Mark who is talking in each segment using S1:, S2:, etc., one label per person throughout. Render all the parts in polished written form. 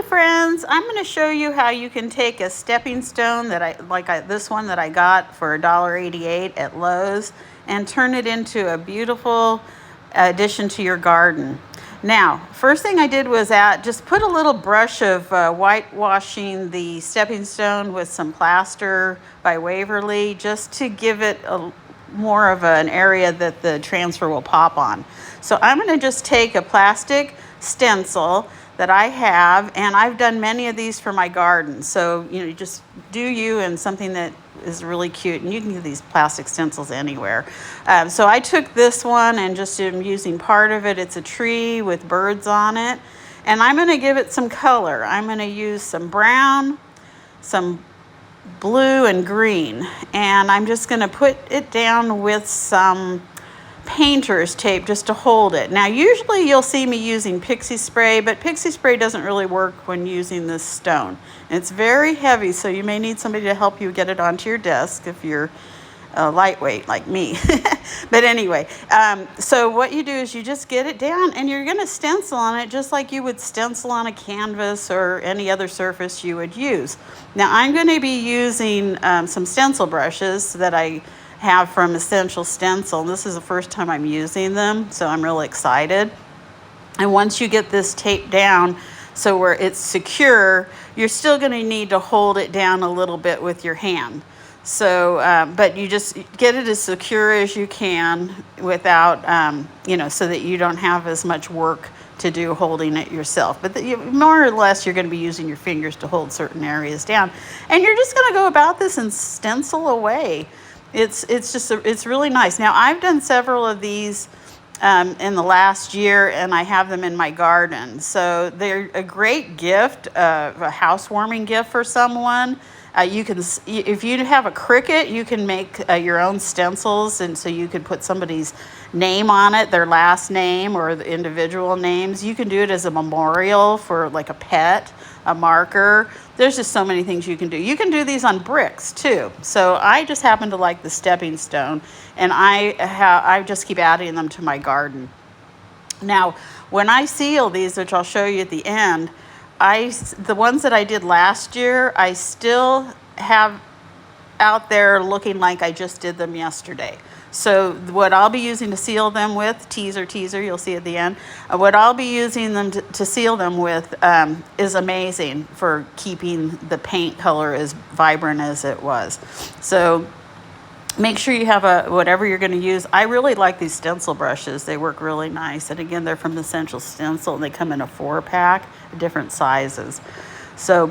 S1: Hi friends, I'm going to show you how you can take a stepping stone that this one that I got for $1.88 at Lowe's and turn it into a beautiful addition to your garden. Now, first thing I did was just put a little brush of whitewashing the stepping stone with some plaster by Waverly just to give it more of an area that the transfer will pop on. So I'm going to just take a plastic stencil that I have, and I've done many of these for my garden. So, you just do you and something that is really cute, and you can use these plastic stencils anywhere. So I took this one and just am using part of it. It's a tree with birds on it, and I'm going to give it some color. I'm going to use some brown, some blue, and green, and I'm just going to put it down with some painter's tape just to hold it. Now usually you'll see me using pixie spray, but pixie spray doesn't really work when using this stone. It's very heavy, so you may need somebody to help you get it onto your desk if you're lightweight like me. But anyway, so what you do is you just get it down and you're going to stencil on it just like you would stencil on a canvas or any other surface you would use. Now I'm going to be using some stencil brushes that I have from Essential Stencil. This is the first time I'm using them, so I'm really excited. And once you get this tape down so where it's secure, you're still going to need to hold it down a little bit with your hand. So, but you just get it as secure as you can without, so that you don't have as much work to do holding it yourself. But more or less, you're going to be using your fingers to hold certain areas down. And you're just going to go about this and stencil away. It's really nice. Now I've done several of these in the last year, and I have them in my garden. So they're a great gift, a housewarming gift for someone. If you have a Cricut, you can make your own stencils, and so you could put somebody's name on it, their last name or the individual names. You can do it as a memorial for like a pet, a marker. There's just so many things you can do. You can do these on bricks too. So I just happen to like the stepping stone, and I just keep adding them to my garden. Now, when I seal these, which I'll show you at the end, the ones that I did last year, I still have out there looking like I just did them yesterday. So what I'll be using to seal them with, teaser, you'll see at the end, what I'll be using them to seal them with is amazing for keeping the paint color as vibrant as it was. So make sure you have whatever you're going to use. I really like these stencil brushes. They work really nice. And again, they're from Essential Stencil, and they come in a 4-pack, different sizes. So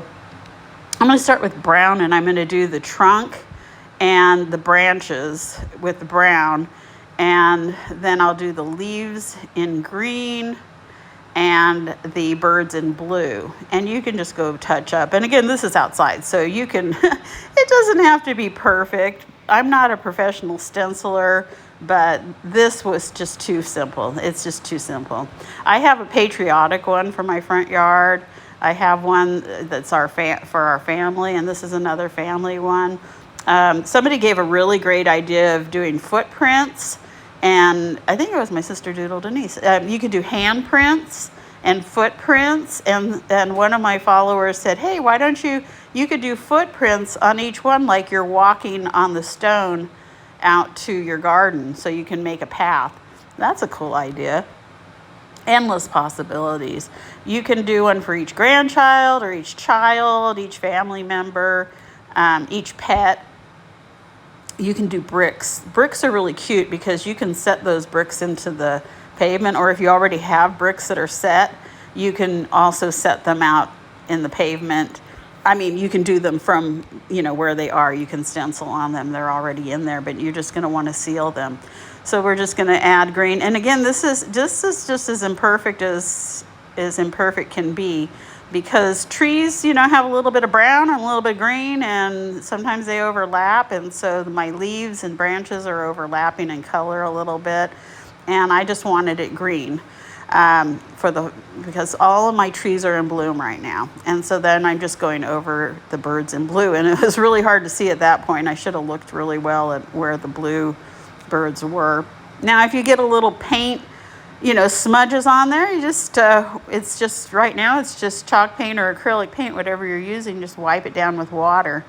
S1: I'm going to start with brown, and I'm going to do the trunk and the branches with the brown, and then I'll do the leaves in green and the birds in blue. And you can just go touch up. And again, this is outside, so you can, it doesn't have to be perfect. I'm not a professional stenciler, but this was just too simple. It's just too simple. I have a patriotic one for my front yard. I have one that's for our family, and this is another family one. Somebody gave a really great idea of doing footprints, and I think it was my sister Doodle Denise. You could do handprints and footprints, and one of my followers said, hey, why don't you could do footprints on each one like you're walking on the stone out to your garden, so you can make a path. That's a cool idea. Endless possibilities. You can do one for each grandchild or each child, each family member, each pet. You can do bricks. Bricks are really cute because you can set those bricks into the pavement, or if you already have bricks that are set, you can also set them out in the pavement. I mean, you can do them from, where they are. You can stencil on them. They're already in there, but you're just going to want to seal them. So we're just going to add green. And again, this is just as imperfect as imperfect can be, because trees, have a little bit of brown and a little bit of green, and sometimes they overlap. And so my leaves and branches are overlapping in color a little bit. And I just wanted it green because all of my trees are in bloom right now. And so then I'm just going over the birds in blue. And it was really hard to see at that point. I should have looked really well at where the blue birds were. Now, if you get a little paint smudges on there, you just, it's just, right now, it's just chalk paint or acrylic paint, whatever you're using, just wipe it down with water.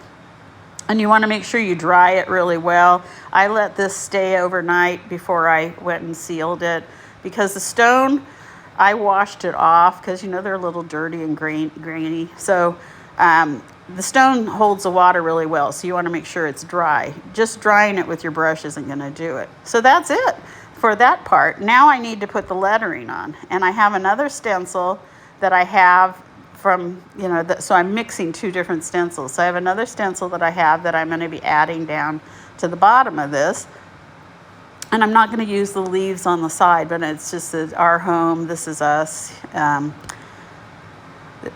S1: And you want to make sure you dry it really well. I let this stay overnight before I went and sealed it, because the stone, I washed it off because, they're a little dirty and grainy. So the stone holds the water really well, so you want to make sure it's dry. Just drying it with your brush isn't going to do it. So that's it for that part. Now I need to put the lettering on, and I have another stencil that I have from, so I'm mixing two different stencils. So I have another stencil that I have that I'm going to be adding down to the bottom of this, and I'm not going to use the leaves on the side, but it's just our home, this is us,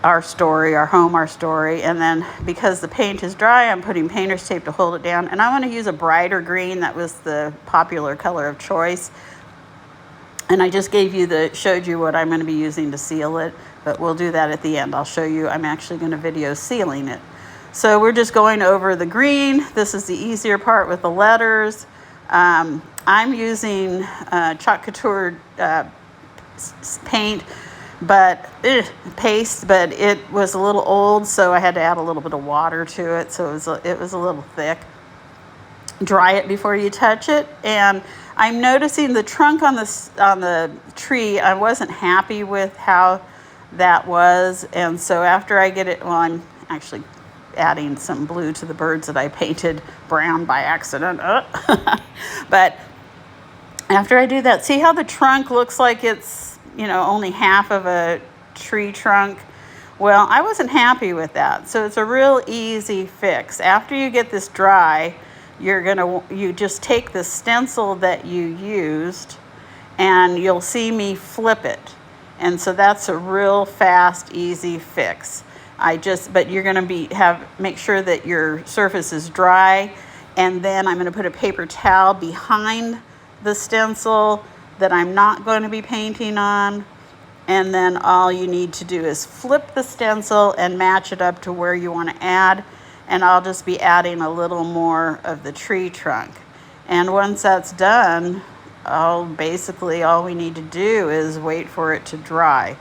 S1: our story, our home, our story. And then because the paint is dry, I'm putting painter's tape to hold it down. And I want to use a brighter green. That was the popular color of choice. And I just showed you what I'm going to be using to seal it, but we'll do that at the end. I'll show you, I'm actually going to video sealing it. So we're just going over the green. This is the easier part with the letters. I'm using Chalk Couture paint, but paste, but it was a little old, so I had to add a little bit of water to it, so it was a little thick. Dry it before you touch it. And I'm noticing the trunk on the tree, I wasn't happy with how that was, and so after I get it, I'm actually adding some blue to the birds that I painted brown by accident. But after I do that, see how the trunk looks like it's only half of a tree trunk? Well, I wasn't happy with that. So it's a real easy fix. After you get this dry, you just take the stencil that you used, and you'll see me flip it. And so that's a real fast, easy fix. But you're going to make sure that your surface is dry, and then I'm going to put a paper towel behind the stencil that I'm not going to be painting on, and then all you need to do is flip the stencil and match it up to where you want to add, and I'll just be adding a little more of the tree trunk. And once that's done, basically all we need to do is wait for it to dry.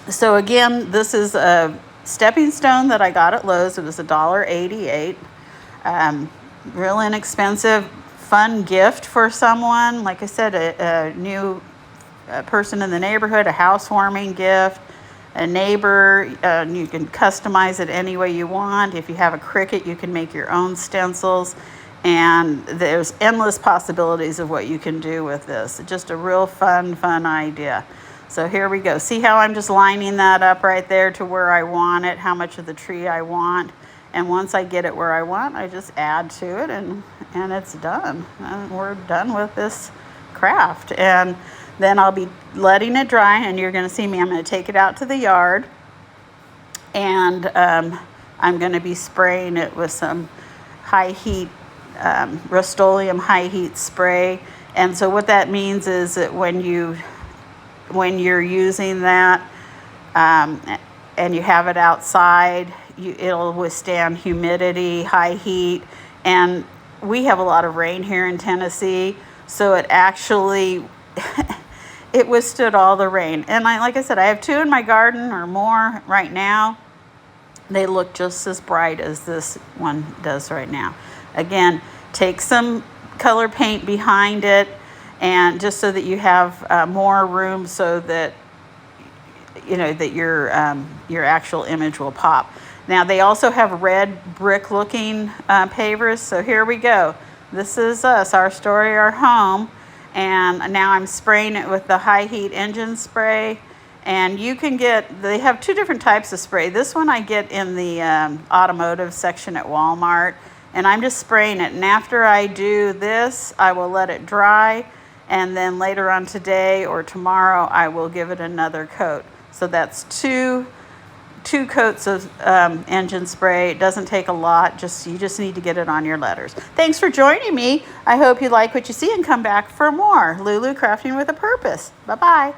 S1: So again, this is a stepping stone that I got at Lowe's. It was $1.88. Real inexpensive, fun gift for someone. Like I said, a new person in the neighborhood, a housewarming gift, a neighbor. You can customize it any way you want. If you have a Cricut, you can make your own stencils. And there's endless possibilities of what you can do with this. Just a real fun idea. So here we go. See how I'm just lining that up right there to where I want it, how much of the tree I want. And once I get it where I want, I just add to it, and it's done. We're done with this craft. And then I'll be letting it dry, and you're going to see me. I'm going to take it out to the yard, and I'm going to be spraying it with some high heat, Rust-Oleum high heat spray. And so what that means is that when you're using that and you have it outside, it'll withstand humidity, high heat, and we have a lot of rain here in Tennessee, so it actually it withstood all the rain. And like I said, I have 2 in my garden or more right now. They look just as bright as this one does right now. Again, take some color paint behind it, and just so that you have more room, so that that your actual image will pop. Now they also have red brick looking pavers. So here we go. This is us, our story, our home. And now I'm spraying it with the high heat engine spray. And they have 2 different types of spray. This one I get in the automotive section at Walmart. And I'm just spraying it. And after I do this, I will let it dry. And then later on today or tomorrow, I will give it another coat. So that's two coats of engine spray. It doesn't take a lot. You just need to get it on your letters. Thanks for joining me. I hope you like what you see and come back for more. Lulu Crafting with a Purpose. Bye-bye.